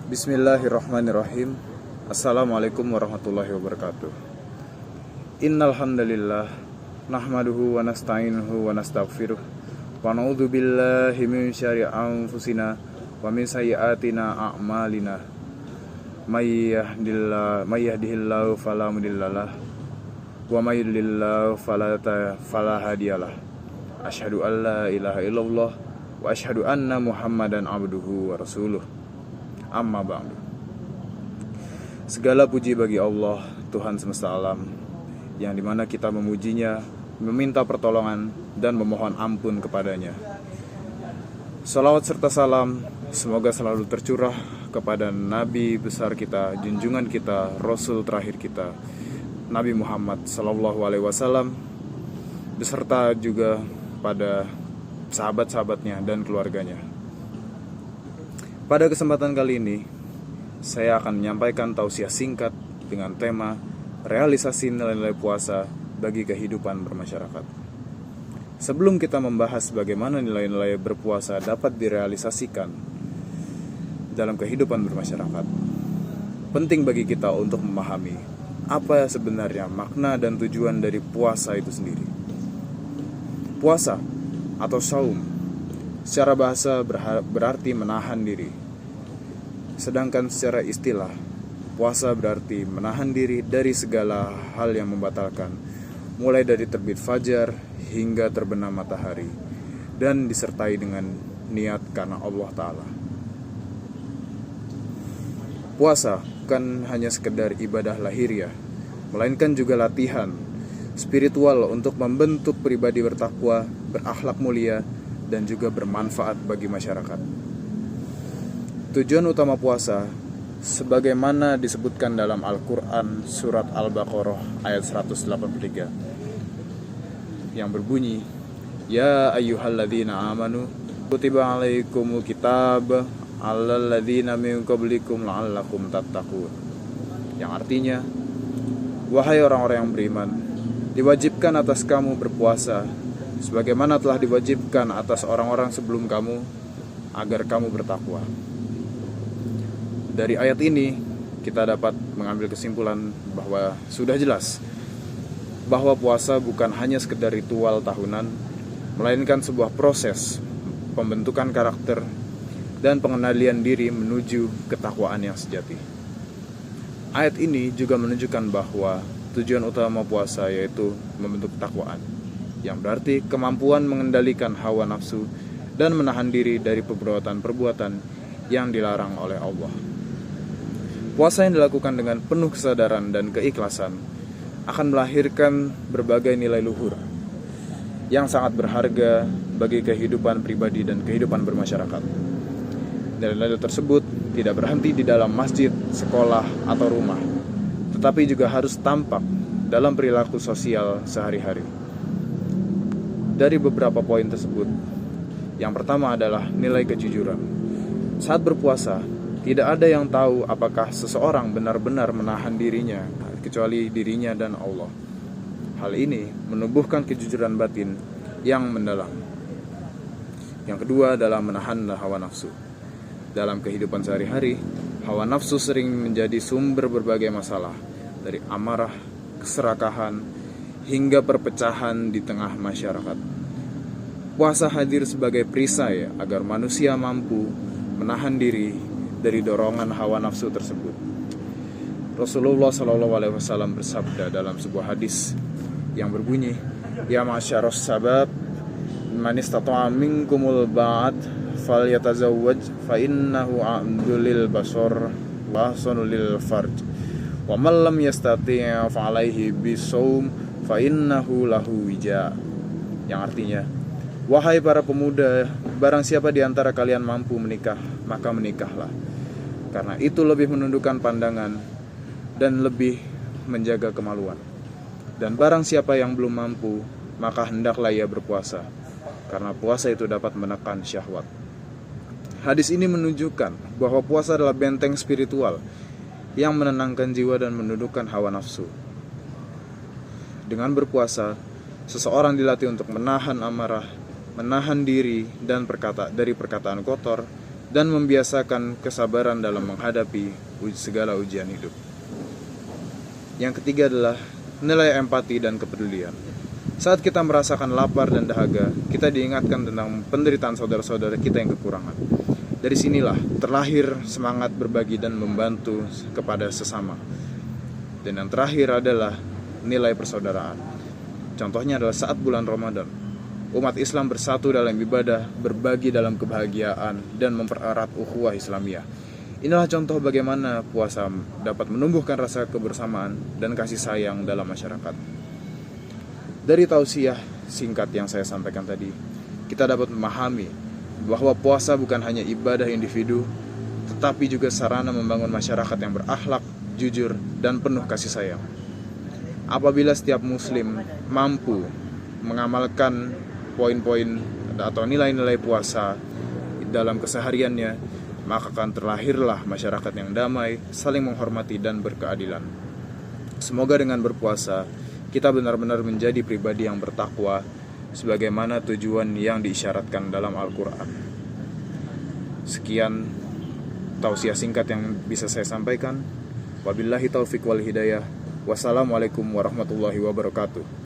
Bismillahirrahmanirrahim. Assalamualaikum warahmatullahi wabarakatuh. Innal hamdalillah nahmaduhu wa nasta'inuhu wa nastaghfiruh wa na'udzu billahi min syarri anfusina wa min sayyiatina a'malina. May yahdihillahu fala mudhillalah wa may yudlillahu fala hadiyalah. Asyhadu an la ilaha illallah wa asyhadu anna Muhammadan abduhu wa rasuluh. Amma ba'du. Segala puji bagi Allah, Tuhan semesta alam, yang dimana kita memujinya, meminta pertolongan, dan memohon ampun kepadanya. Salawat serta salam semoga selalu tercurah kepada Nabi besar kita, junjungan kita, Rasul terakhir kita, Nabi Muhammad SAW, beserta juga pada sahabat-sahabatnya dan keluarganya. Pada kesempatan kali ini, saya akan menyampaikan tausiah singkat dengan tema realisasi nilai-nilai puasa bagi kehidupan bermasyarakat. Sebelum kita membahas bagaimana nilai-nilai berpuasa dapat direalisasikan dalam kehidupan bermasyarakat, penting bagi kita untuk memahami apa sebenarnya makna dan tujuan dari puasa itu sendiri. Puasa atau saum secara bahasa berarti menahan diri. Sedangkan secara istilah, puasa berarti menahan diri dari segala hal yang membatalkan, mulai dari terbit fajar hingga terbenam matahari, dan disertai dengan niat karena Allah Ta'ala. Puasa bukan hanya sekedar ibadah lahiriah, melainkan juga latihan spiritual untuk membentuk pribadi bertakwa, berakhlak mulia, dan juga bermanfaat bagi masyarakat. Tujuan utama puasa sebagaimana disebutkan dalam Al-Quran surat Al-Baqarah ayat 183 yang berbunyi, Ya ayyuhalladzina amanu kutiba alaikumul kitab alalladzina min qablikum la'allakum tattaqun, yang artinya, wahai orang-orang yang beriman, diwajibkan atas kamu berpuasa sebagaimana telah diwajibkan atas orang-orang sebelum kamu agar kamu bertakwa. Dari ayat ini kita dapat mengambil kesimpulan bahwa sudah jelas bahwa puasa bukan hanya sekedar ritual tahunan, melainkan sebuah proses pembentukan karakter dan pengendalian diri menuju ketakwaan yang sejati. Ayat ini juga menunjukkan bahwa tujuan utama puasa yaitu membentuk ketakwaan, yang berarti kemampuan mengendalikan hawa nafsu dan menahan diri dari perbuatan-perbuatan yang dilarang oleh Allah. Puasa yang dilakukan dengan penuh kesadaran dan keikhlasan akan melahirkan berbagai nilai luhur yang sangat berharga bagi kehidupan pribadi dan kehidupan bermasyarakat. Nilai-nilai tersebut tidak berhenti di dalam masjid, sekolah, atau rumah, tetapi juga harus tampak dalam perilaku sosial sehari-hari. Dari beberapa poin tersebut, yang pertama adalah nilai kejujuran. Saat berpuasa, tidak ada yang tahu apakah seseorang benar-benar menahan dirinya, kecuali dirinya dan Allah. Hal ini menumbuhkan kejujuran batin yang mendalam. Yang kedua adalah menahan hawa nafsu. Dalam kehidupan sehari-hari, hawa nafsu sering menjadi sumber berbagai masalah, dari amarah, keserakahan, hingga perpecahan di tengah masyarakat. Puasa hadir sebagai perisai agar manusia mampu menahan diri dari dorongan hawa nafsu tersebut. Rasulullah SAW bersabda dalam sebuah hadis yang berbunyi, Ya ma'asyaros sabab, man istata'a minkumul ba'd falyatazawwaj fa innahu a'dulil basar wa ahsanul farj wa man lam yastati' fa alaihi bisawm fa innahu lahu wija. Yang artinya, wahai para pemuda, barang siapa di antara kalian mampu menikah, maka menikahlah, karena itu lebih menundukkan pandangan dan lebih menjaga kemaluan. Dan barang siapa yang belum mampu, maka hendaklah ia berpuasa, karena puasa itu dapat menekan syahwat. Hadis ini menunjukkan bahwa puasa adalah benteng spiritual yang menenangkan jiwa dan menundukkan hawa nafsu. Dengan berpuasa, seseorang dilatih untuk menahan amarah, menahan diri dan dari perkataan kotor, dan membiasakan kesabaran dalam menghadapi segala ujian hidup. Yang ketiga adalah nilai empati dan kepedulian. Saat kita merasakan lapar dan dahaga, kita diingatkan tentang penderitaan saudara-saudara kita yang kekurangan. Dari sinilah terlahir semangat berbagi dan membantu kepada sesama. Dan yang terakhir adalah nilai persaudaraan. Contohnya adalah saat bulan Ramadan, umat Islam bersatu dalam ibadah, berbagi dalam kebahagiaan, dan mempererat ukhuwah Islamiyah. Inilah contoh bagaimana puasa dapat menumbuhkan rasa kebersamaan dan kasih sayang dalam masyarakat. Dari tausiah singkat yang saya sampaikan tadi, kita dapat memahami bahwa puasa bukan hanya ibadah individu, tetapi juga sarana membangun masyarakat yang berakhlak, jujur, dan penuh kasih sayang. Apabila setiap muslim mampu mengamalkan poin-poin atau nilai-nilai puasa dalam kesehariannya, maka akan terlahirlah masyarakat yang damai, saling menghormati, dan berkeadilan. Semoga dengan berpuasa, kita benar-benar menjadi pribadi yang bertakwa, sebagaimana tujuan yang diisyaratkan dalam Al-Quran. Sekian tausiah singkat yang bisa saya sampaikan. Wabillahi taufiq wal hidayah. Wassalamualaikum warahmatullahi wabarakatuh.